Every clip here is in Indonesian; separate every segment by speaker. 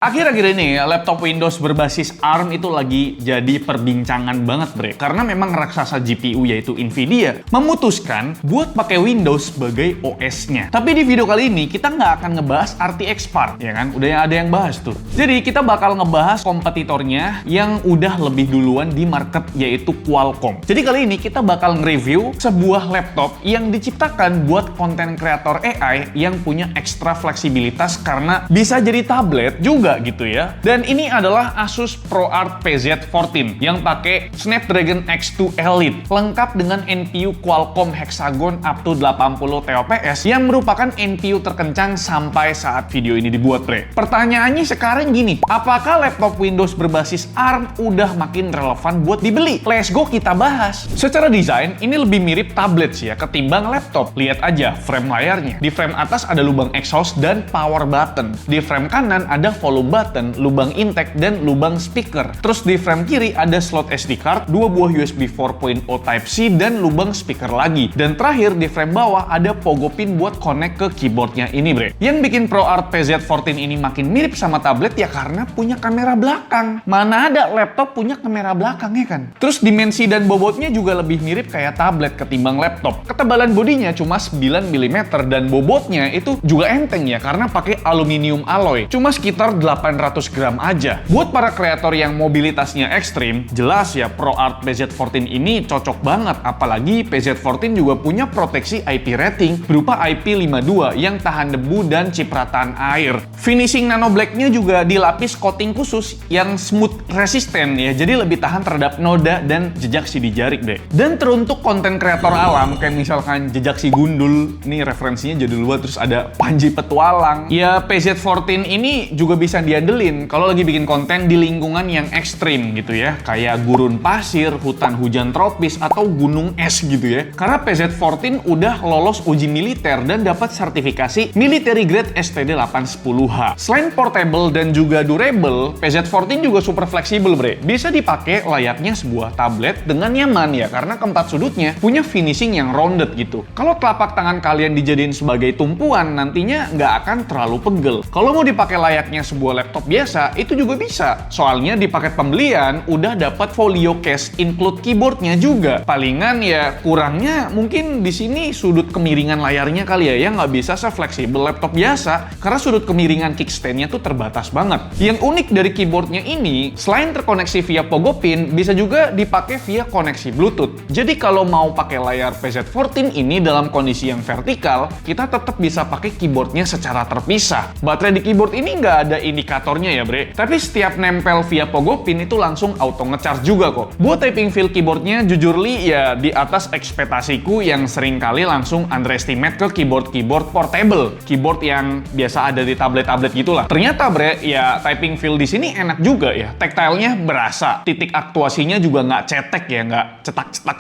Speaker 1: Akhir-akhir ini, laptop Windows berbasis ARM itu lagi jadi perbincangan banget, bre. Karena memang raksasa GPU yaitu Nvidia memutuskan buat pakai Windows sebagai OS-nya. Tapi di video kali ini, kita nggak akan ngebahas RTX part, ya kan? Udah ada yang bahas tuh. Jadi, kita bakal ngebahas kompetitornya yang udah lebih duluan di market, yaitu Qualcomm. Jadi, kali ini kita bakal nge-review sebuah laptop yang diciptakan buat konten kreator AI yang punya ekstra fleksibilitas karena bisa jadi tablet juga gitu ya. Dan ini adalah Asus ProArt PZ14 yang pakai Snapdragon X2 Elite lengkap dengan NPU Qualcomm Hexagon up to 80 TOPS yang merupakan NPU terkencang sampai saat video ini dibuat, bre. Pertanyaannya sekarang gini, apakah laptop Windows berbasis ARM udah makin relevan buat dibeli? Let's go kita bahas. Secara desain ini lebih mirip tablet sih ya ketimbang laptop. Lihat aja frame layarnya. Di frame atas ada lubang exhaust dan power button. Di frame kanan ada volume button, lubang intake, dan lubang speaker. Terus di frame kiri ada slot SD card, 2 buah USB 4.0 Type-C, dan lubang speaker lagi. Dan terakhir di frame bawah ada pogo pin buat connect ke keyboardnya ini, bre. Yang bikin ProArt PZ14 ini makin mirip sama tablet ya karena punya kamera belakang. Mana ada laptop punya kamera belakang ya kan? Terus dimensi dan bobotnya juga lebih mirip kayak tablet ketimbang laptop. Ketebalan bodinya cuma 9 mm dan bobotnya itu juga enteng ya karena pakai aluminium alloy. Cuma sekitar 800 gram aja. Buat para kreator yang mobilitasnya ekstrim, jelas ya ProArt PZ14 ini cocok banget. Apalagi PZ14 juga punya proteksi IP rating berupa IP52 yang tahan debu dan cipratan air. Finishing nano blacknya juga dilapis coating khusus yang smooth resisten ya, jadi lebih tahan terhadap noda dan jejak sidik jari deh. Dan teruntuk konten kreator alam kayak misalkan jejak si gundul, nih referensinya jadul banget, terus ada Panji Petualang. Ya PZ14 ini juga bisa diandelin kalau lagi bikin konten di lingkungan yang ekstrim gitu ya, kayak gurun pasir, hutan hujan tropis, atau gunung es gitu ya. Karena PZ14 udah lolos uji militer dan dapat sertifikasi military grade STD 810H. Selain portable dan juga durable, PZ14 juga super fleksibel, bre. Bisa dipakai layaknya sebuah tablet dengan nyaman ya, karena keempat sudutnya punya finishing yang rounded gitu. Kalau telapak tangan kalian dijadiin sebagai tumpuan, nantinya nggak akan terlalu pegel. Kalau mau dipakai layaknya sebuah laptop biasa, itu juga bisa. Soalnya di paket pembelian udah dapat folio case include keyboardnya juga. Palingan ya kurangnya mungkin di sini sudut kemiringan layarnya kali ya, yang nggak bisa se-fleksibel laptop biasa karena sudut kemiringan kickstand-nya tuh terbatas banget. Yang unik dari keyboardnya ini, selain terkoneksi via pogo pin, bisa juga dipakai via koneksi Bluetooth. Jadi kalau mau pakai layar PZ14 ini dalam kondisi yang vertikal, kita tetap bisa pakai keyboardnya secara terpisah. Baterai di keyboard ini nggak ada indikatornya ya, bre. Tapi setiap nempel via pogo pin itu langsung auto ngecharge juga kok. Buat typing feel keyboardnya jujur li ya di atas ekspektasiku yang sering kali langsung underestimate ke keyboard portable. Keyboard yang biasa ada di tablet-tablet gitulah. Ternyata bre, ya typing feel di sini enak juga ya. Tactile-nya berasa. Titik aktuasinya juga nggak cetek ya, nggak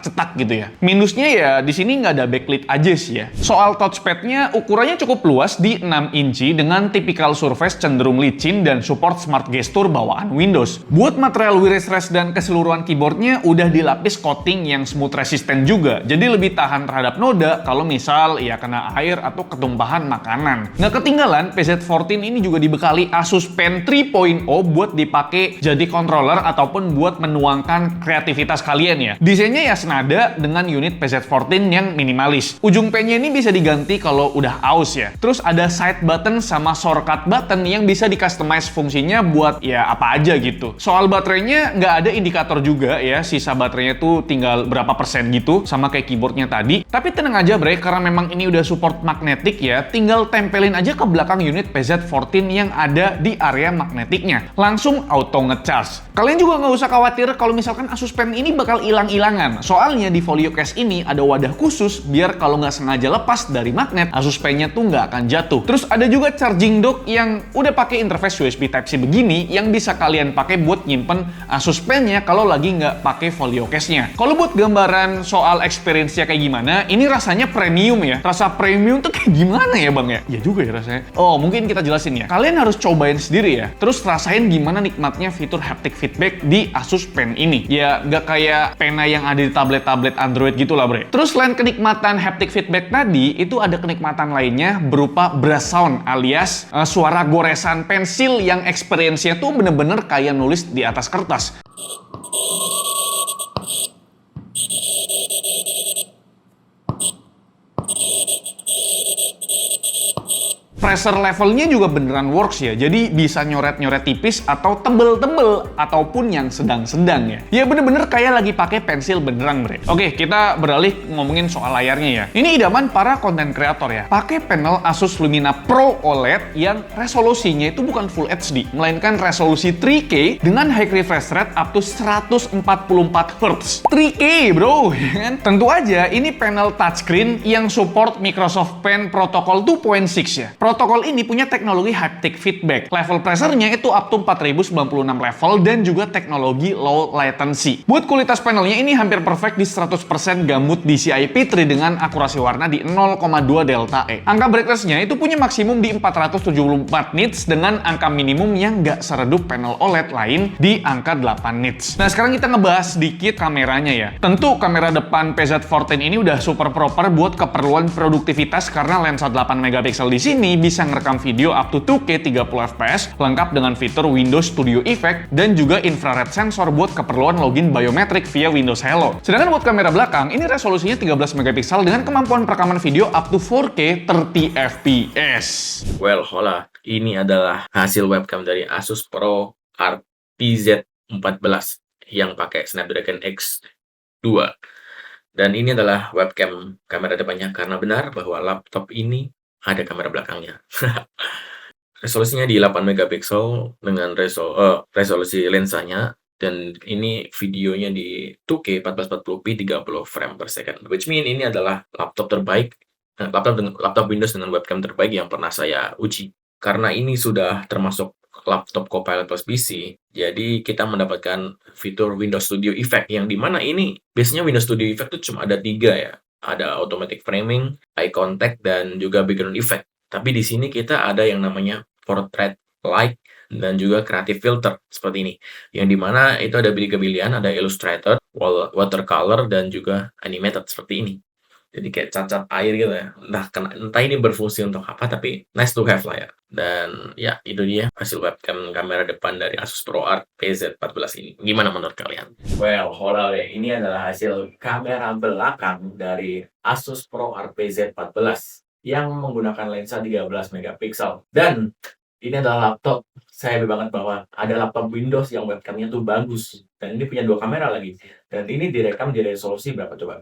Speaker 1: cetak gitu ya. Minusnya ya di sini nggak ada backlit aja sih ya. Soal touchpad-nya ukurannya cukup luas di 6 inci dengan tipikal surface cenderung licin dan support smart gesture bawaan Windows. Buat material wireless dan keseluruhan keyboardnya udah dilapis coating yang smooth resistant juga. Jadi lebih tahan terhadap noda kalau misal ya kena air atau ketumpahan makanan. Nggak ketinggalan, PZ14 ini juga dibekali Asus Pen 3.0 buat dipakai jadi controller ataupun buat menuangkan kreativitas kalian ya. Desainnya ya senada dengan unit PZ14 yang minimalis. Ujung pennya ini bisa diganti kalau udah aus ya. Terus ada side button sama shortcut button yang bisa di-customize fungsinya buat ya apa aja gitu. Soal baterainya nggak ada indikator juga ya, sisa baterainya tuh tinggal berapa persen gitu, sama kayak keyboardnya tadi. Tapi tenang aja bre, karena memang ini udah support magnetik ya, tinggal tempelin aja ke belakang unit PZ14 yang ada di area magnetiknya. Langsung auto ngecharge. Kalian juga nggak usah khawatir kalau misalkan Asus Pen ini bakal hilang-hilangan. Soalnya di folio case ini ada wadah khusus biar kalau nggak sengaja lepas dari magnet, Asus Pen-nya tuh nggak akan jatuh. Terus ada juga charging dock yang udah pakai interface USB Type-C begini yang bisa kalian pakai buat nyimpen Asus Pen-nya kalau lagi nggak pakai folio case-nya. Kalau buat gambaran soal experience-nya kayak gimana, ini rasanya premium ya. Rasa premium tuh kayak gimana ya bang ya? Ya juga ya rasanya. Oh mungkin kita jelasin ya. Kalian harus cobain sendiri ya. Terus rasain gimana nikmatnya fitur haptic feedback di Asus Pen ini. Ya nggak kayak pena yang ada di tablet-tablet Android gitu lah bre. Terus selain kenikmatan haptic feedback tadi, itu ada kenikmatan lainnya berupa brass sound alias suara goresan pensil pensil yang experience-nya tuh bener-bener kayak nulis di atas kertas. Pressure levelnya juga beneran works ya, jadi bisa nyoret-nyoret tipis atau tebel-tebel ataupun yang sedang-sedang ya. Ya bener-bener kayak lagi pakai pensil beneran, bre. Oke, kita beralih ngomongin soal layarnya ya. Ini idaman para konten kreator ya. Pakai panel Asus Lumina Pro OLED yang resolusinya itu bukan Full HD, melainkan resolusi 3K dengan high refresh rate up to 144 Hz. 3K, bro, ya kan? Tentu aja ini panel touchscreen yang support Microsoft Pen Protocol 2.6 ya. Protokol ini punya teknologi haptic feedback. Level pressure-nya itu up to 4096 level dan juga teknologi low latency. Buat kualitas panelnya ini hampir perfect di 100% gamut DCI P3 dengan akurasi warna di 0,2 delta E. Angka brightness-nya itu punya maksimum di 474 nits dengan angka minimum yang nggak seredup panel OLED lain di angka 8 nits. Nah, sekarang kita ngebahas sedikit kameranya ya. Tentu kamera depan PZ14 ini udah super proper buat keperluan produktivitas karena lensa 8 megapiksel di sini bisa ngerekam video up to 2K 30 fps lengkap dengan fitur Windows Studio Effect dan juga infrared sensor buat keperluan login biometrik via Windows Hello. Sedangkan buat kamera belakang ini resolusinya 13 megapiksel dengan kemampuan perekaman video up to 4K 30 fps.
Speaker 2: Well, hola. Ini adalah hasil webcam dari Asus Pro RPZ14 yang pakai Snapdragon X2. Dan ini adalah webcam kamera depannya karena benar bahwa laptop ini ada kamera belakangnya. Resolusinya di 8 megapiksel dengan resolusi lensanya, dan ini videonya di 2K 1440p 30 frame per second. Which mean ini adalah laptop terbaik, laptop Windows dengan webcam terbaik yang pernah saya uji. Karena ini sudah termasuk laptop Copilot plus PC, jadi kita mendapatkan fitur Windows Studio Effect yang dimana ini biasanya Windows Studio Effect itu cuma ada 3 ya. Ada automatic framing, eye contact, dan juga background effect. Tapi di sini kita ada yang namanya portrait light dan juga creative filter seperti ini. Yang dimana itu ada pilihan, ada Illustrator, watercolor, dan juga animated seperti ini. Jadi kayak cat-cat air gitu ya. Entah ini berfungsi untuk apa, tapi nice to have lah ya. Dan ya, itu dia hasil webcam kamera depan dari Asus Pro RPZ14 ini. Gimana menurut kalian? Well, hola deh. Ini adalah hasil kamera belakang dari Asus Pro RPZ14 yang menggunakan lensa 13 megapiksel. Dan ini adalah laptop. Saya happy banget bahwa ada laptop Windows yang webcamnya tuh bagus. Dan ini punya 2 kamera lagi. Dan ini direkam di resolusi berapa coba?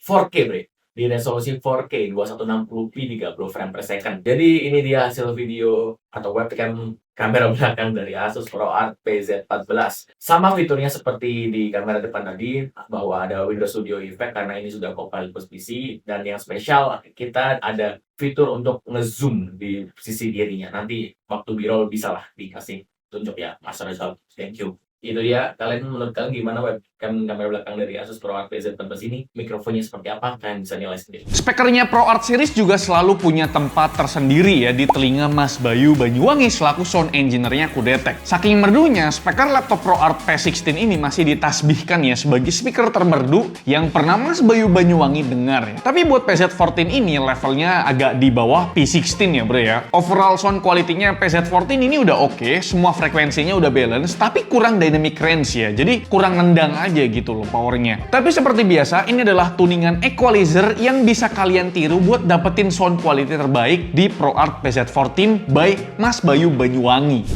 Speaker 2: 4K, bre. Di resolusi 4K 2160p 30 frame per second. Jadi ini dia hasil video atau webcam kamera belakang dari Asus Pro RPZ14. Sama fiturnya seperti di kamera depan tadi, bahwa ada Windows Studio Effect karena ini sudah Copilot plus PC, dan yang spesial kita ada fitur untuk ngezoom di sisi kirinya. Nanti waktu B-roll bisa lah dikasih tunjuk ya, Mas Rizal. Thank you. Itu dia, menurut kalian gimana webcam kamera belakang dari Asus Pro RPZ14 ini? Mikrofonnya seperti apa? Kalian bisa nilai sendiri.
Speaker 1: Spekernya Pro Art Series juga selalu punya tempat tersendiri ya di telinga Mas Bayu Banyuwangi selaku sound engineer-nya Kudetek. Saking merdunya, speaker laptop Pro Art P16 ini masih ditasbihkan ya sebagai speaker termerdu yang pernah Mas Bayu Banyuwangi dengar ya. Tapi buat PZ14 ini levelnya agak di bawah P16 ya bro ya. Overall sound quality-nya PZ14 ini udah oke, semua frekuensinya udah balance, tapi kurang dynamic range ya, jadi kurang nendang aja gitu loh powernya. Tapi seperti biasa, ini adalah tuningan equalizer yang bisa kalian tiru buat dapetin sound quality terbaik di Pro Art PZ14 by Mas Bayu Banyuwangi.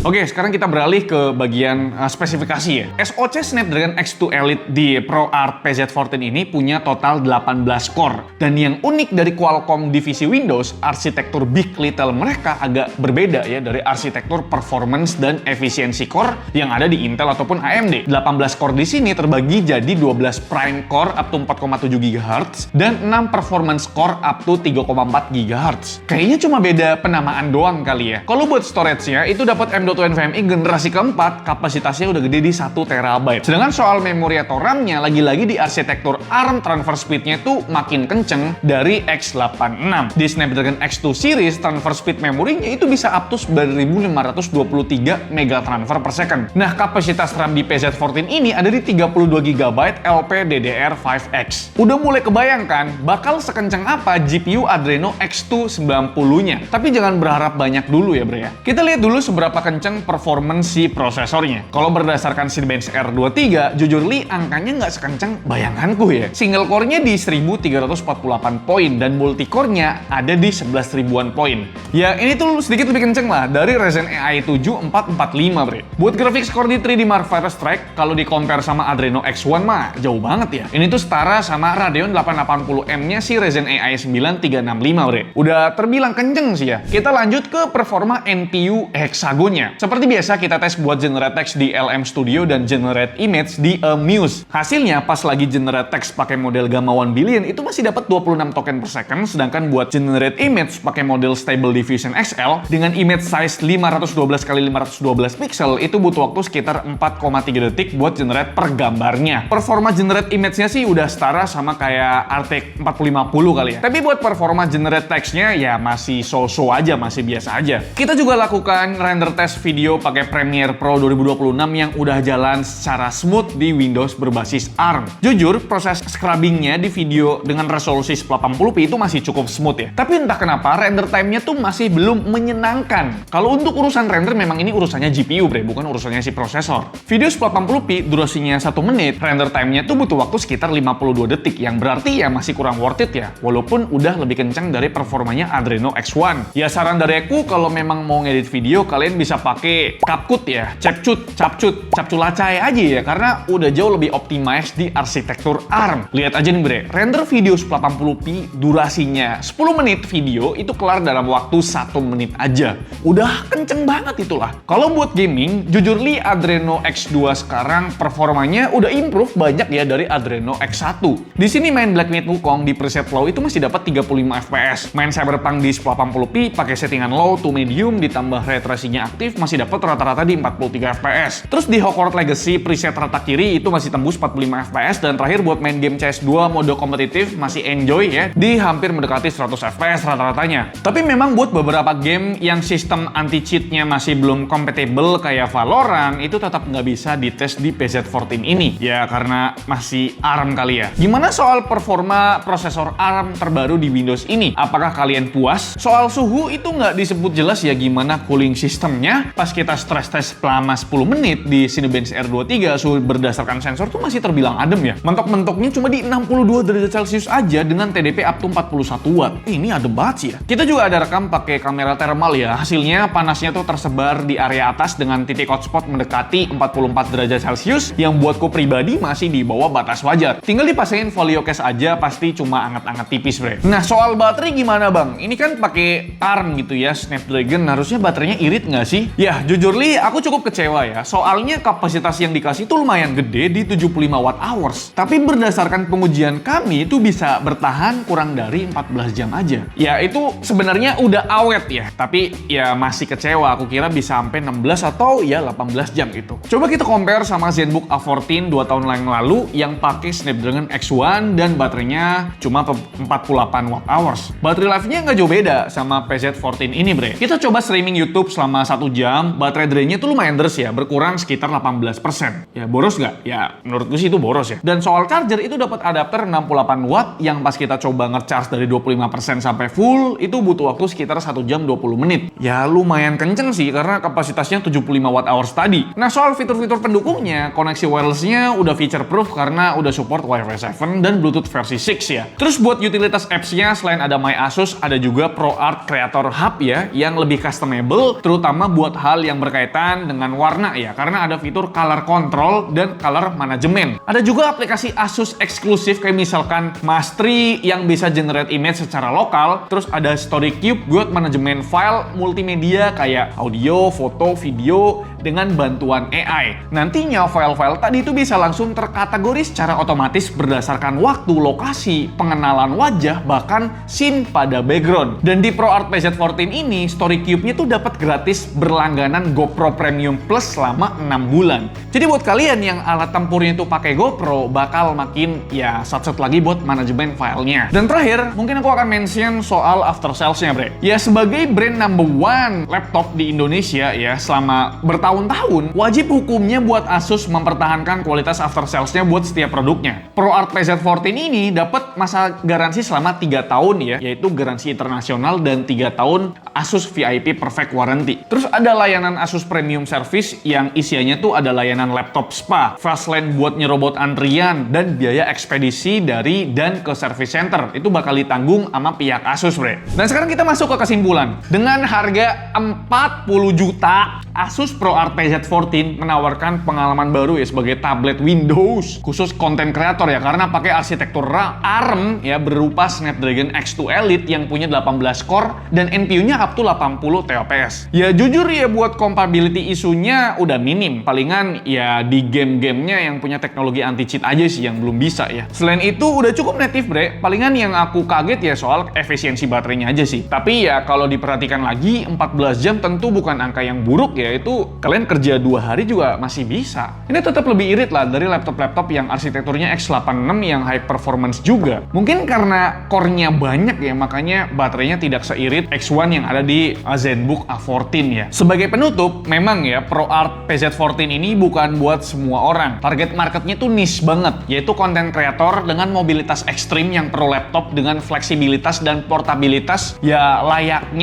Speaker 1: Oke, sekarang kita beralih ke bagian spesifikasi ya. SoC Snapdragon X2 Elite di ProArt PZ14 ini punya total 18 core. Dan yang unik dari Qualcomm divisi Windows, arsitektur Big Little mereka agak berbeda ya dari arsitektur performance dan efisiensi core yang ada di Intel ataupun AMD. 18 core di sini terbagi jadi 12 prime core up to 4,7 GHz dan 6 performance core up to 3,4 GHz. Kayaknya cuma beda penamaan doang kali ya. Kalau buat storage-nya itu dapat M.2 NVMe generasi keempat, kapasitasnya udah gede di 1 TB. Sedangkan soal memori atau RAM-nya lagi-lagi di arsitektur ARM, transfer speed-nya itu makin kenceng dari X86. Di Snapdragon X2 series, transfer speed memorinya itu bisa up to 9523 MB transfer per second. Nah, kapasitas RAM di PZ14 ini ada di 32 GB LPDDR5X. Udah mulai kebayangkan bakal sekenceng apa GPU Adreno X2 90-nya. Tapi jangan berharap banyak dulu ya, Bre ya. Kita lihat dulu seberapa kenceng performance si prosesornya. Kalau berdasarkan Cinebench R23, jujur li angkanya nggak sekenceng bayanganku ya. Single core-nya di 1348 poin dan multi-core-nya ada di 11 ribuan poin. Ya, ini tuh sedikit lebih kenceng lah dari Ryzen AI 7 445, Bre. Buat graphics core di 3D Mark Firestone, kalau di-compare sama Adreno X1 mah jauh banget ya. Ini tuh setara sama Radeon 880M-nya si Ryzen AI 9 365, Bre. Udah terbilang kenceng sih ya. Kita lanjut ke performa NPU Hexagon-nya. Seperti biasa kita tes buat generate text di LM Studio dan generate image di Amuse. Hasilnya pas lagi generate text pakai model Gamma 1 Billion itu masih dapat 26 token per second, sedangkan buat generate image pakai model Stable Diffusion XL dengan image size 512 x 512 pixel itu butuh waktu sekitar 4,3 detik buat generate per gambarnya. Performa generate image-nya sih udah setara sama kayak RTX 4050 kali ya. Tapi buat performa generate text-nya ya masih so-so aja, masih biasa aja. Kita juga lakukan render test video pakai Premiere Pro 2026 yang udah jalan secara smooth di Windows berbasis ARM. Jujur, proses scrubbing-nya di video dengan resolusi 1080p itu masih cukup smooth ya. Tapi entah kenapa render time-nya tuh masih belum menyenangkan. Kalau untuk urusan render memang ini urusannya GPU, Bre, bukan urusannya si prosesor. Video 1080p durasinya 1 menit, render time-nya tuh butuh waktu sekitar 52 detik, yang berarti ya masih kurang worth it ya, walaupun udah lebih kencang dari performanya Adreno X1. Ya saran dari aku kalau memang mau ngedit video, kalian bisa pakai CapCut ya, Capculacay aja ya, karena udah jauh lebih optimize di arsitektur ARM. Lihat aja nih, Bre, render video 1080p durasinya 10 menit video itu kelar dalam waktu 1 menit aja. Udah kenceng banget itulah. Kalau buat gaming, jujur li Adreno X2 sekarang performanya udah improve banyak ya dari Adreno X1. Di sini main Black Myth Wukong di preset low itu masih dapat 35 fps. Main Cyberpunk di 1080p pakai settingan low to medium ditambah ray tracing-nya aktif masih dapat rata-rata di 43 fps. Terus di Hogwarts Legacy preset rata kiri itu masih tembus 45 fps, dan terakhir buat main game CS2 mode kompetitif masih enjoy ya di hampir mendekati 100 fps rata-ratanya. Tapi memang buat beberapa game yang sistem anti-cheat-nya masih belum compatible kayak Valorant itu tetap nggak bisa dites di PZ14 ini. Ya karena masih ARM kali ya. Gimana soal performa prosesor ARM terbaru di Windows ini? Apakah kalian puas? Soal suhu itu nggak disebut jelas ya gimana cooling sistemnya. Pas kita stress test selama 10 menit di Cinebench R23, suhu berdasarkan sensor tuh masih terbilang adem ya. Mentok-mentoknya cuma di 62 derajat Celcius aja dengan TDP up to 41 watt. Ini adem banget sih ya. Kita juga ada rekam pakai kamera thermal ya. Hasilnya panasnya tuh tersebar di area atas dengan titik hotspot mendekati 44 derajat Celcius yang buatku pribadi masih di bawah batas wajar. Tinggal dipasangin folio case aja pasti cuma anget-anget tipis, Bre. Nah, soal baterai gimana, Bang? Ini kan pakai ARM gitu ya, Snapdragon, harusnya baterainya irit nggak sih? Ya, jujur li aku cukup kecewa ya. Soalnya kapasitas yang dikasih tuh lumayan gede di 75 watt hours. Tapi berdasarkan pengujian kami itu bisa bertahan kurang dari 14 jam aja. Ya, itu sebenarnya udah awet ya. Tapi ya masih kecewa. Aku kira bisa sampai 16 atau ya 18 jam gitu. Coba kita compare sama ZenBook A14 2 tahun yang lalu yang pakai Snapdragon X1 dan baterainya cuma 48 watt hours. Baterai life-nya nggak jauh beda sama PZ14 ini, Bre. Kita coba streaming YouTube selama 1 jam, baterai drainnya tuh lumayan deres ya, berkurang sekitar 18%. Ya boros nggak? Ya menurutku sih itu boros ya. Dan soal charger itu dapat adapter 68 watt yang pas kita coba nge-charge dari 25% sampai full itu butuh waktu sekitar 1 jam 20 menit. Ya lumayan kenceng sih karena kapasitasnya 75 watt hours tadi. Nah, soal fitur-fitur pendukungnya, koneksi wireless-nya udah feature proof karena udah support Wi-Fi 7 dan Bluetooth versi 6 ya. Terus buat utilitas apps-nya selain ada My Asus, ada juga ProArt Creator Hub ya yang lebih customable terutama buat buat hal yang berkaitan dengan warna ya, karena ada fitur color control dan color management. Ada juga aplikasi Asus eksklusif kayak misalkan Mastery yang bisa generate image secara lokal, terus ada Story Cube buat manajemen file multimedia kayak audio, foto, video dengan bantuan AI. Nantinya file-file tadi itu bisa langsung terkategori secara otomatis berdasarkan waktu, lokasi, pengenalan wajah, bahkan scene pada background. Dan di ProArt PZ14 ini, Story Cube-nya tuh dapat gratis berlangganan GoPro Premium Plus selama 6 bulan. Jadi buat kalian yang alat tempurnya itu pakai GoPro, bakal makin ya sat-sat lagi buat manajemen filenya. Dan terakhir, mungkin aku akan mention soal after sales-nya, Bre. Ya sebagai brand number one laptop di Indonesia ya, selama bertahun-tahun, wajib hukumnya buat Asus mempertahankan kualitas after sales-nya buat setiap produknya. ProArt PZ14 ini dapat masa garansi selama 3 tahun ya, yaitu garansi internasional dan 3 tahun Asus VIP Perfect Warranty. Terus ada layanan Asus Premium Service yang isiannya tuh ada layanan laptop spa, fast lane buat nyerobot antrian, dan biaya ekspedisi dari dan ke service center. Itu bakal ditanggung sama pihak Asus, Bre. Dan sekarang kita masuk ke kesimpulan. Dengan harga 40 juta, Asus ProArt PZ14 menawarkan pengalaman baru ya sebagai tablet Windows khusus konten kreator ya, karena pakai arsitektur ARM ya berupa Snapdragon X2 Elite yang punya 18 core dan NPU-nya up to 80 TOPS. Ya jujur ya, buat compatibility isunya udah minim. Palingan ya di game-gamenya yang punya teknologi anti-cheat aja sih yang belum bisa ya. Selain itu udah cukup native, Bre. Palingan yang aku kaget ya soal efisiensi baterainya aja sih. Tapi ya kalau diperhatikan lagi, 14 jam tentu bukan angka yang buruk ya. Itu kalian kerja 2 hari juga masih bisa. Ini tetap lebih irit lah dari laptop-laptop yang arsitekturnya X86 yang high performance juga. Mungkin karena core-nya banyak ya, makanya baterainya tidak seirit X1 yang ada di ZenBook A14 ya. Sebagai penutup, memang ya ProArt PZ14 ini bukan buat semua orang. Target marketnya tuh niche banget, yaitu konten kreator dengan mobilitas ekstrim yang perlu laptop dengan fleksibilitas dan portabilitas ya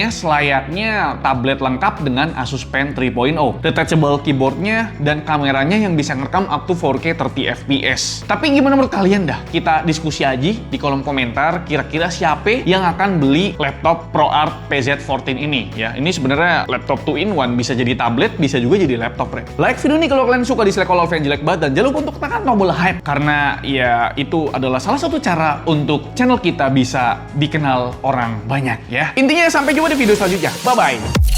Speaker 1: selayaknya tablet lengkap dengan Asus Pen 3.0. Detachable keyboardnya dan kameranya yang bisa ngerekam up to 4K 30 fps. Tapi gimana menurut kalian dah? Kita diskusi aja di kolom komentar, kira-kira siapa yang akan beli laptop ProArt PZ14 ini ya. Ini sebenarnya laptop 2-in-1, bisa jadi tablet, bisa juga jadi laptop, Bre. Like video ini kalau kalian suka, dislike kalau yang jelek banget, dan jangan lupa untuk tekan tombol hype karena ya itu adalah salah satu cara untuk channel kita bisa dikenal orang banyak ya. Intinya sampai jumpa di video selanjutnya. Bye bye.